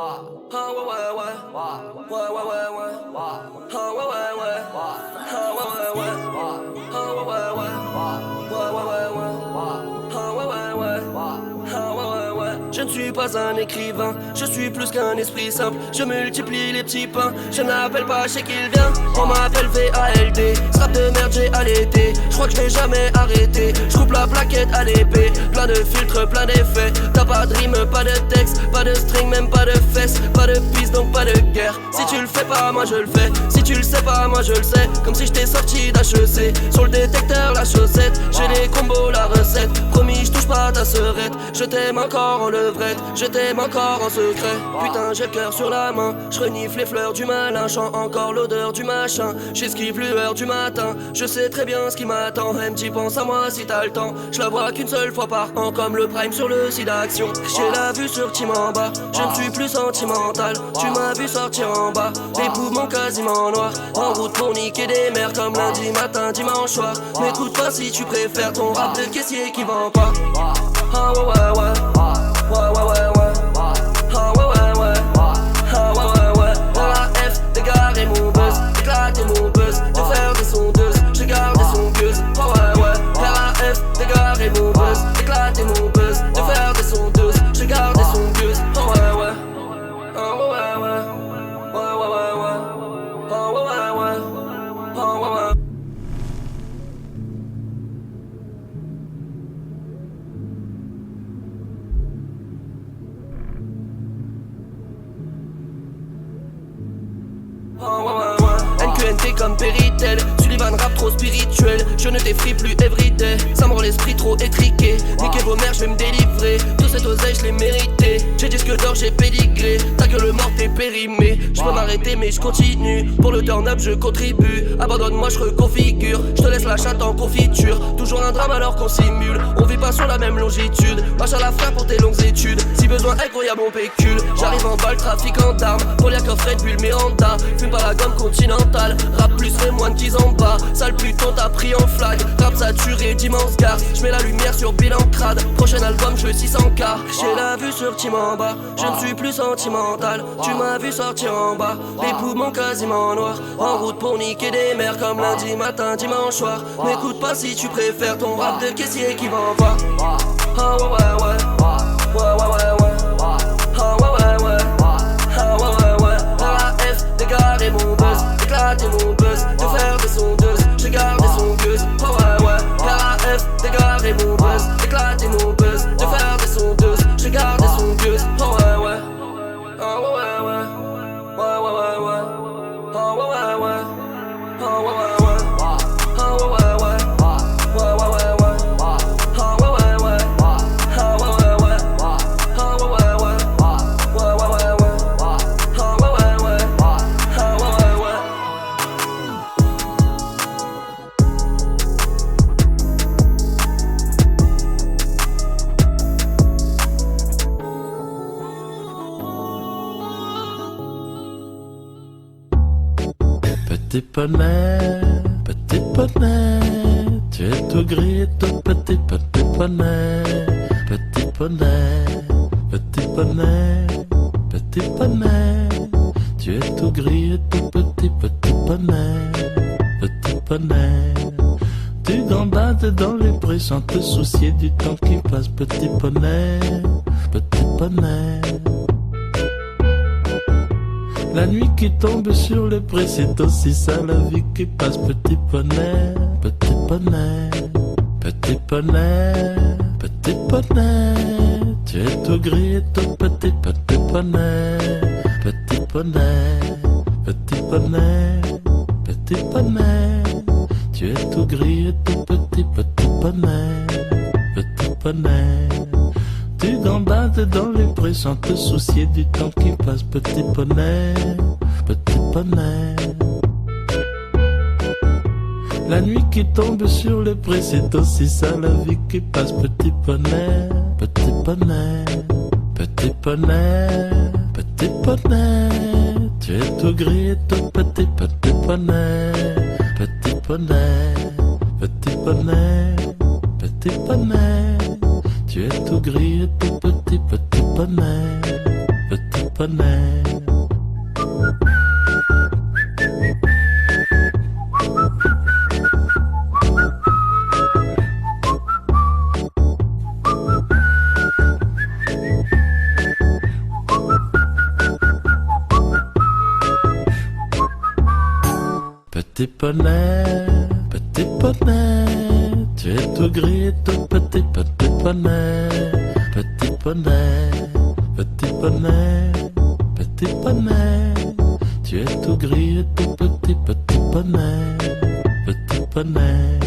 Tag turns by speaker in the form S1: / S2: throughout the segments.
S1: Ah ouais ouais ouais. Ouais ouais ouais ouais. Ah ouais ouais ouais. Ah ouais ouais ouais. Ah ouais ouais ouais. Ouais ouais ouais ouais. Ah ouais ouais ouais. Ah ouais ouais ouais. Je ne suis pas un écrivain, je suis plus qu'un esprit simple. Je multiplie les petits pains, je n'appelle pas, je sais qu'il vient. On m'appelle VALD, strap de merde j'ai allaité. Je crois que je vais jamais arrêter, je coupe la plaquette à l'épée. Plein de filtres, plein d'effets. T'as pas de rime, pas de texte, pas de string, même pas de fesses. Pas de piste donc pas de guerre. Si tu le fais pas, moi je le fais. Si tu le sais pas, moi je le sais. Comme si j'étais sorti d'HEC. Sur le détecteur, la chaussette. J'ai les combos, la recette. Promis, je touche pas à ta serette. Je t'aime encore en levrette, je t'aime encore en secret. Putain, j'ai le cœur sur la main. Je renifle les fleurs du malin. Chant encore l'odeur du machin. J'esquive lueur du matin. Je sais très bien ce qui m'attend. MJ, pense à moi si t'as le temps. Je la vois qu'une seule fois par an. Comme le prime sur le site d'action. J'ai la vue sur Tim en bas. Je ne suis plus sentimental. Tu m'as vu sortir en bas. Les poumons quasiment noirs. En route pour niquer des mères. Comme lundi matin, dimanche soir. M'écoute pas si tu préfères ton rap de caissier qui vend pas. Ah ouais ouais ouais. Ouais ouais ouais ouais. Ah ouais ouais ouais. Ah ouais ouais ouais. RAF, dégarer mon buzz. Éclater mon buzz. De faire des sondeuses. J'ai gardé son gueuse. Ah ouais ouais. RAF, dégarer mon buzz. Éclater mon buzz. De faire des sondeuses. J'ai gardé son gueuse. Ah ouais ouais. Ah ouais ouais ouais. Ouais ouais ouais ouais. Ah ouais ouais ouais. Ah ouais ouais. NQNT comme Péritel, Sullivan rap trop spirituel. Je ne t'effrie plus everyday, ça me rend l'esprit trop étriqué. Niquez vos mères, je vais me délivrer. Tout cette oseille, je l'ai mérité. J'ai disque d'or, j'ai pédigré. Ta gueule morte est périmée. Je peux m'arrêter mais je continue. Pour le turn-up, je contribue. Abandonne-moi, je reconfigure. Je te laisse la chatte en confiture. Toujours un drame alors qu'on simule. On vit pas sur la même longitude. Marche à la frère pour tes longues études. Si besoin, incroyable mon pécule. J'arrive en balle, trafic en d'armes. Poliakov, Red Bull, Miranda. Fume pas la gomme continentale. Rap plus les moines qu'ils en bas. Sale putain t'as pris en flag. Rap saturé d'immense gare. J'mets la lumière sur bilan crade. Prochain album je veux 600K. J'ai la vue sur Tim en bas. Je ne suis plus sentimental. Tu m'as vu sortir en bas. Les poumons quasiment noirs. En route pour niquer des mères. Comme lundi matin, dimanche soir. M'écoute pas si tu préfères ton rap de caissier qui vend pas. Ah ouais ouais ouais. Ouais ouais ouais ouais. Ah ouais ouais ouais. Ah ouais ouais ouais. RAF, dégarer mon buzz. Éclater mon buzz, de faire des sondeuses. J'ai gardé son gueuse. Oh ouais ouais. RAF, dégarer mon buzz. Éclater mon buzz, de faire des sondeuses. J'ai gardé son gueuse. Oh ouais ouais. Ah ouais ouais ouais. Ouais ouais ouais ouais. Ah ouais ouais ouais. Ah ouais ouais ouais. Ah ouais ouais ouais. Ouais ouais ouais ouais. Ah ouais ouais ouais. Ah ouais ouais ouais. Ah ouais ouais ouais. Ouais ouais ouais ouais. Ah ouais ouais ouais. Ah ouais ouais ouais.
S2: Petit poney, tu es tout gris et tout petit poney, petit poney, petit poney, petit poney, tu es tout gris et tout petit poney, petit poney. Tu gambades dans les prés sans te soucier du temps qui passe, petit poney, petit poney. La nuit qui tombe sur les prés, c'est aussi ça la vie qui passe, petit poney, petit poney, petit poney, petit poney. Tu es tout gris et tout petit poney, petit poney, petit poney, petit poney. Tu es tout gris et tout petit poney, petit poney. Tu gambades dans les prés sans te soucier du temps qui passe, petit poney, petit poney. La nuit qui tombe sur les prés, c'est aussi ça la vie qui passe, petit poney, petit poney, petit poney, petit poney. Tu es tout gris et tout petit poney, petit poney, petit poney, petit poney. Tu es tout gris et tout petit poney, petit poney. Petit poney, tu es tout gris et tout petit poney, petit poney, petit poney, petit poney, tu es tout gris et tout petit poney, petit poney.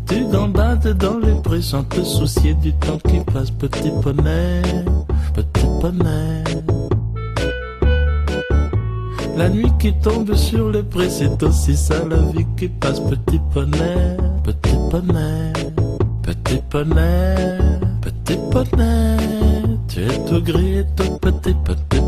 S2: Tu gambades dans les prés sans te soucier du temps qui passe, petit poney, petit poney. La nuit qui tombe sur les prés, c'est aussi ça la vie qui passe, petit poney, petit poney, petit poney, petit poney. Tu es tout gris et tout petit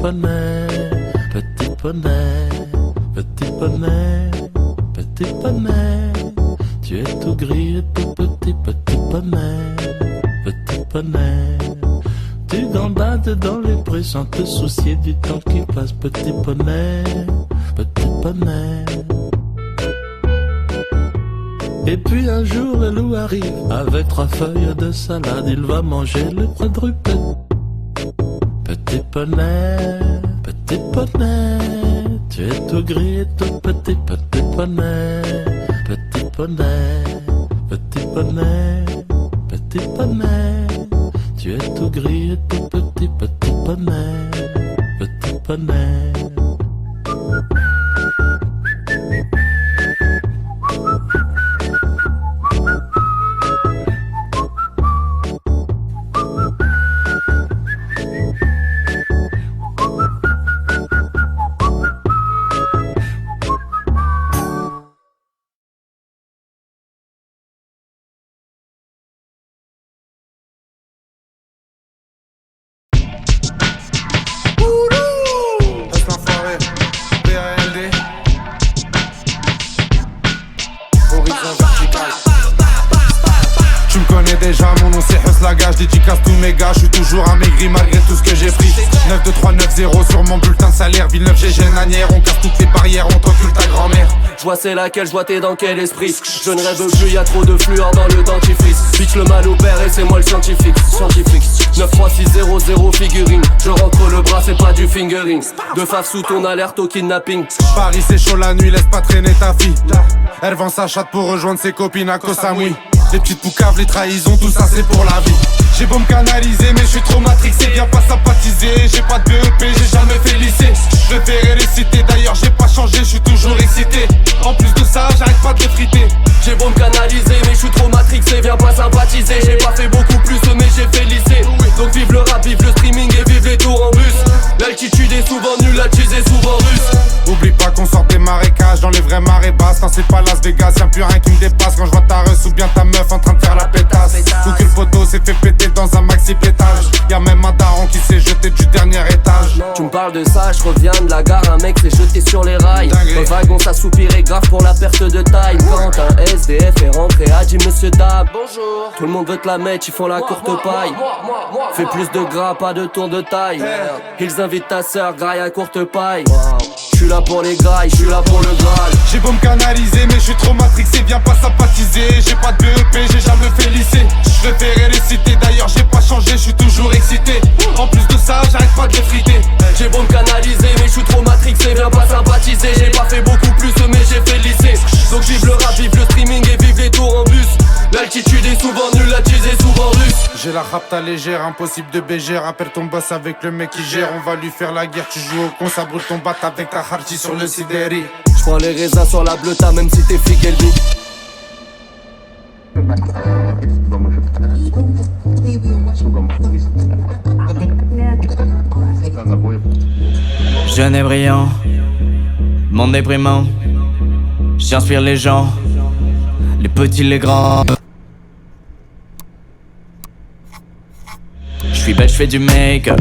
S2: poney, petit poney, petit poney, petit poney. Tu es tout gris et tout petit poney, petit poney. Tu gambades dans les prés sans te soucier du temps qui passe, petit poney, petit poney. Et puis un jour le loup arrive avec 3 feuilles de salade, il va manger le quadrupède. Petit poney, tu es tout gris et tout petit poney, petit poney, petit poney, petit poney. Tu es tout gris et tout petit poney, petit poney.
S3: Déjà mon nom c'est Huss la gage, dédicace tous mes gars, je suis toujours amaigri malgré tout ce que j'ai pris. 92390 sur mon bulletin de salaire, Villeneuve GG Nanière, on casse toutes les barrières, on t'encule ta grand-mère.
S1: Je vois c'est laquelle, je vois t'es dans quel esprit. Je ne rêve plus, y'a trop de fluor dans le dentifrice. Bitch le mal au père et c'est moi le scientifique. 93600 figurine. Je rentre le bras, c'est pas du fingering. De faf sous ton alerte au kidnapping.
S3: Paris c'est chaud la nuit, laisse pas traîner ta fille. Elle vend sa chatte pour rejoindre ses copines à Koh Samui. Les petites poucaves, les trahisons, tout ça c'est pour la vie. J'ai beau me canaliser mais je suis trop matrixé. Viens pas sympathiser, j'ai pas de BEP, j'ai jamais fait lycée. Je préférais les citer, d'ailleurs j'ai pas changé, je suis toujours excité. En plus de ça, j'arrête pas de les friter.
S1: J'ai beau me canaliser mais je suis trop matrixé. Viens pas sympathiser, j'ai pas fait beaucoup plus mais j'ai fait lycée. Donc vive le rap, vive le streaming et vive les tours en bus. L'altitude est souvent nulle, la cheese est souvent russe.
S3: Oublie pas qu'on sort des marécages dans les vraies marées basses. Quand c'est pas Las Vegas, y'a plus rien qui me dépasse. Quand je vois ta reuse ou bien ta meuf en train de faire la pétasse. Ou que le poteau s'est fait péter dans un maxi pétage. Y'a même un daron qui s'est jeté du dernier étage.
S1: Tu me parles de ça, je reviens de la gare, un mec s'est jeté sur les rails. Le wagon s'assoupirait grave pour la perte de taille. Quand un SDF est rentré, a dit monsieur dame bonjour. Tout le monde veut te la mettre, ils font la courte paille. Fais plus de gras, pas de tour de taille. Ils invitent ta sœur, graille à courte paille. J'suis là pour les grailles, j'suis là pour le Graal.
S3: J'ai beau me canaliser mais j'suis trop matrixé. Viens pas sympathiser, j'ai pas de BEP, j'ai jamais fait lycée. J'préférais les citer, d'ailleurs j'ai pas changé, j'suis toujours excité. En plus de ça, j'arrête pas de les friter.
S1: J'ai beau me canaliser mais j'suis trop matrixé. Viens pas sympathiser, j'ai pas fait beaucoup plus mais j'ai fait lycée. Donc vive le rap, vive le streaming et vive les tours en bus. L'altitude est souvent nulle, la cheese est souvent russe.
S3: J'ai la rapta légère, impossible de béger. Rappelle ton boss avec le mec qui gère. On va lui faire la guerre, tu joues au con, ça brûle ton bat avec ta harchi sur le sidéri.
S1: J'prends les raisins sur la bleuta même si t'es flic et le beat.
S4: Jeune et brillant, monde déprimant. J'inspire les gens, les petits, les grands. J'suis bête, j'fais du make-up.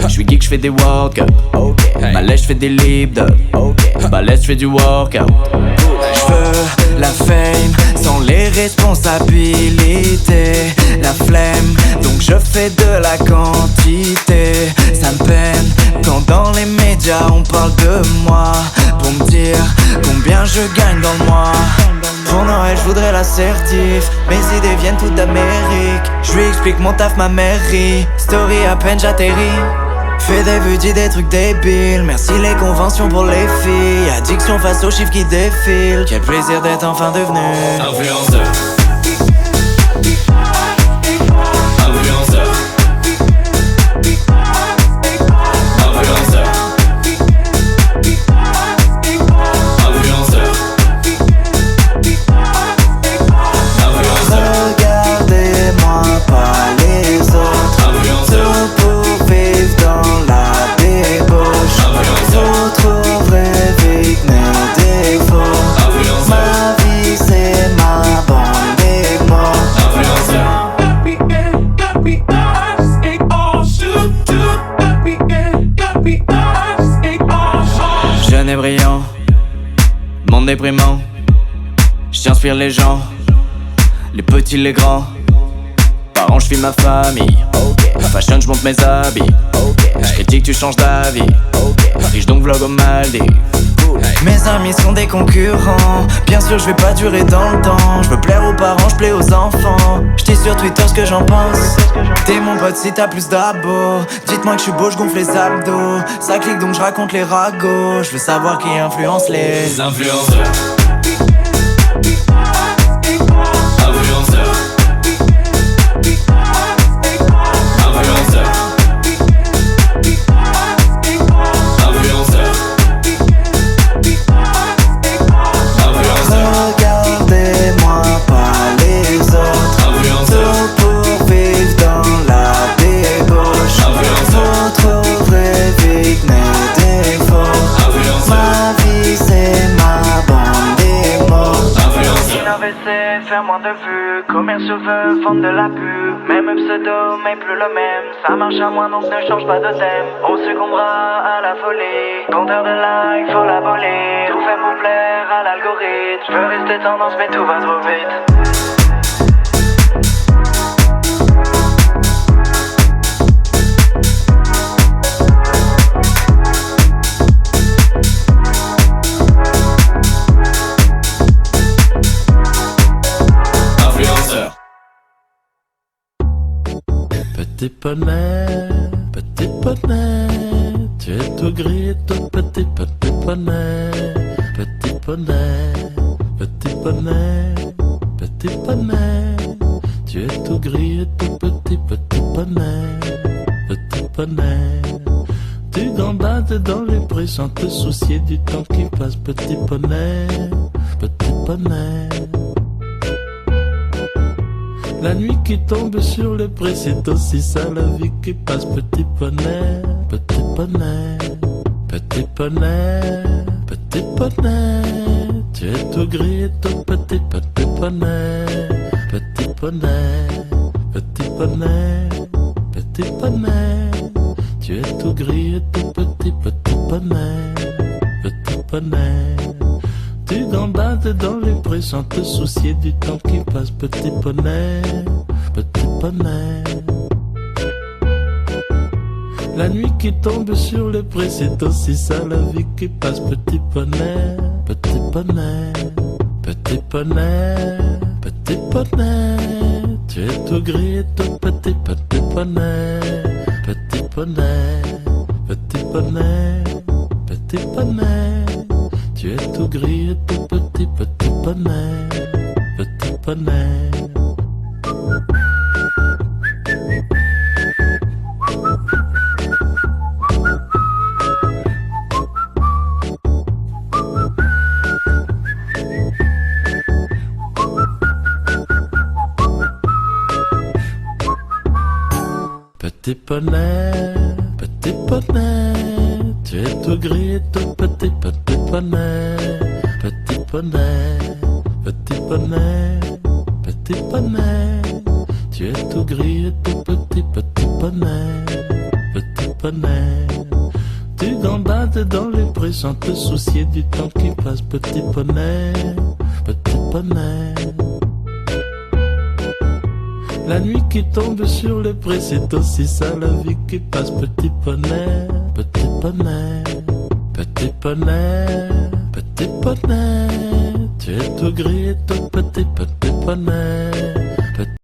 S4: J'suis geek, j'fais des work-up. Balèze, j'fais des lip dub. Balèze, j'fais du workout. J'veux la fame sans les responsabilités. La flemme, donc je fais de la quantité. Ça me peine Quand dans les médias on parle de moi, pour me dire combien je gagne dans le mois. Pour Noël je voudrais l'assertif, mes idées viennent toutes d'Amérique. Je lui explique mon taf, ma mairie, story à peine j'atterris. Fais des vues, dis des trucs débiles, merci les conventions pour les filles. Addiction face aux chiffres qui défilent, quel plaisir d'être enfin devenu influenceur. Brillant, monde déprimant. J'inspire les gens, les petits, les grands. Parents, je filme ma famille. Fashion, je monte mes habits. Je critique, tu changes d'avis. Riche donc vlog au Maldives. Mes amis sont des concurrents. Bien sûr, je vais pas durer dans le temps. Je veux plaire aux parents, je plais aux enfants. Je dis sur Twitter ce que j'en pense. T'es mon pote si t'as plus d'abos. Dites-moi que je suis beau, je gonfle les abdos. Ça clique donc je raconte les ragots. Je veux savoir qui influence les influenceurs.
S5: Faire moins de vues, commerciaux veulent vendre de la pub. Même pseudo, mais plus le même. Ça marche à moins donc ne change pas de thème. On succombera à la folie. Compteur de likes, faut l'abolir. Tout fait pour plaire à l'algorithme. Je veux rester tendance mais tout va trop vite.
S2: Petit poney, tu es tout gris, tout petit poney. Petit poney, petit poney, petit poney, tu es tout gris et tout petit poney. Petit poney, tu gambades dans les prés sans te soucier du temps qui passe. Petit poney, petit poney. La nuit qui tombe sur les prés, c'est aussi ça la vie qui passe. Petit poney, petit poney, petit poney, petit poney. Tu es tout gris et tout petit poney. Petit poney, petit poney, petit poney. Tu es tout gris et tout petit poney. Petit poney. Tu gambades dans les prés sans te soucier du temps qui passe. Petit poney, petit poney. La nuit qui tombe sur les prés, c'est aussi ça la vie qui passe. Petit poney, petit poney, petit poney, petit poney. Tu es tout gris et tout petit poney. Petit poney, petit poney, petit poney. Tu es tout gris et tout petit poney. Petit poney. Petit poney, petit poney, tu es tout gris et tout petit poney. Petit poney, petit poney, petit poney, tu es tout gris et tout petit poney. Petit poney, tu gambades dans les prés sans te soucier du temps qui passe. Petit poney, petit poney. La nuit qui tombe sur les prés, c'est aussi ça la vie qui passe. Petit poney, petit poney, petit poney, petit poney. Tu es tout gris et tout petit poney.